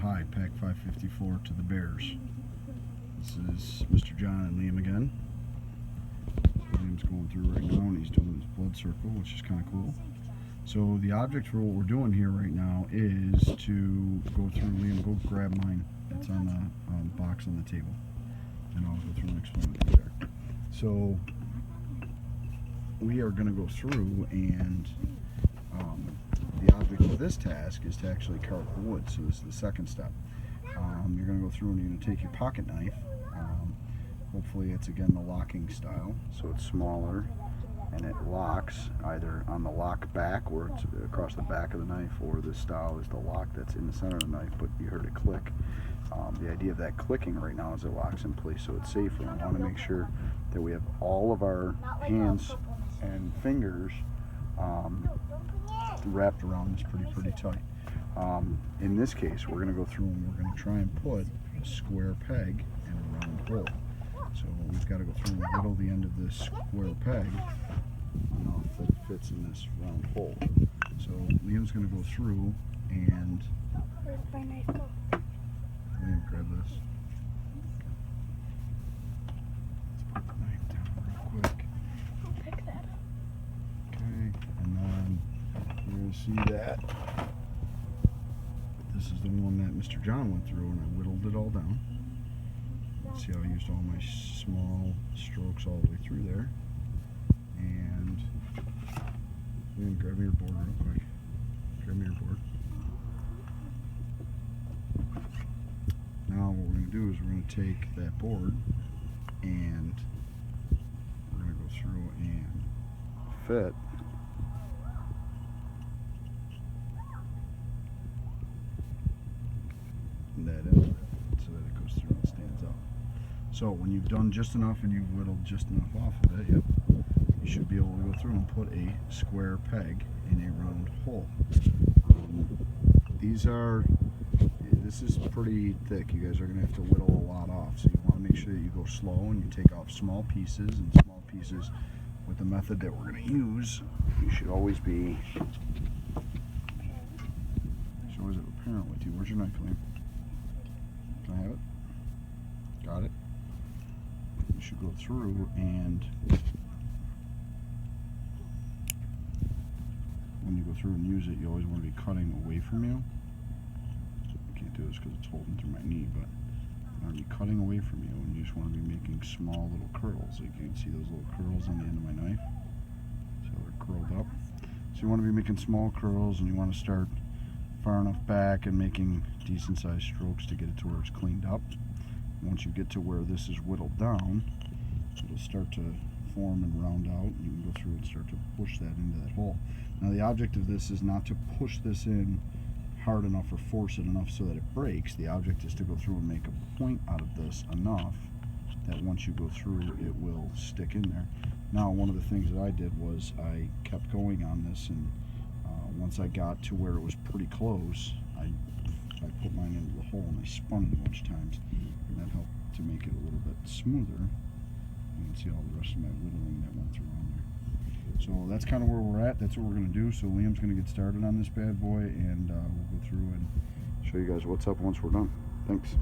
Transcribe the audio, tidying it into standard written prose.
Hi, Pack 554 to the Bears. This is Mr. John and Liam again. Liam's going through right now and he's doing his blood circle, which is kind of cool. So the object for what we're doing here right now is to go through. Liam, go grab mine. It's on the box on the table. And I'll go through and explain it there. So we are going to go through, and the object of this task is to actually carve the wood. So this is the second step. You're going to go through and you're going to take your pocket knife. Hopefully it's again the locking style, so it's smaller and it locks either on the lock back where it's across the back of the knife, or this style is the lock that's in the center of the knife, but you heard it click. The idea of that clicking right now is it locks in place so it's safer. We want to make sure that we have all of our hands and fingers wrapped around this pretty tight. In this case, we're going to go through and we're going to try and put a square peg in a round hole. So we've got to go through and whittle the end of this square peg enough that it fits in this round hole. So Liam's going to go through and where'd my knife go? Liam, grab this. Let's put the knife down real quick. I'll pick that up. Okay, and then you're going to see that this is the one that Mr. John went through, and I whittled it all down. See how I used all my small strokes all the way through there. And then grab me your board real quick. Grab me your board. Now what we're going to do is we're going to take that board and we're going to go through and fit that in so that it goes through and stands up. So when you've done just enough and you've whittled just enough off of it, yep, you should be able to go through and put a square peg in a round hole. This is pretty thick. You guys are going to have to whittle a lot off, so you want to make sure that you go slow and you take off small pieces, and small pieces with the method that we're going to use. You should always be. So where's it apparent with you? Where's your knife, Liam? Can I have it? Got it. You should go through, and when you go through and use it, you always want to be cutting away from you. I can't do this because it's holding through my knee, but you want to be cutting away from you, and you just want to be making small little curls. Like you can see those little curls on the end of my knife. So they're curled up. So you want to be making small curls, and you want to start far enough back and making decent sized strokes to get it to where it's cleaned up. Once you get to where this is whittled down, it'll start to form and round out. You can go through and start to push that into that hole. Now the object of this is not to push this in hard enough or force it enough so that it breaks. The object is to go through and make a point out of this enough that once you go through, it will stick in there. Now one of the things that I did was I kept going on this, and once I got to where it was pretty close, I put mine into the hole and I spun it a bunch of times, and that helped to make it a little bit smoother. You can see all the rest of my whittling that went through on there. So that's kind of where we're at. That's what we're going to do. So Liam's going to get started on this bad boy, and we'll go through and show you guys what's up once we're done. Thanks.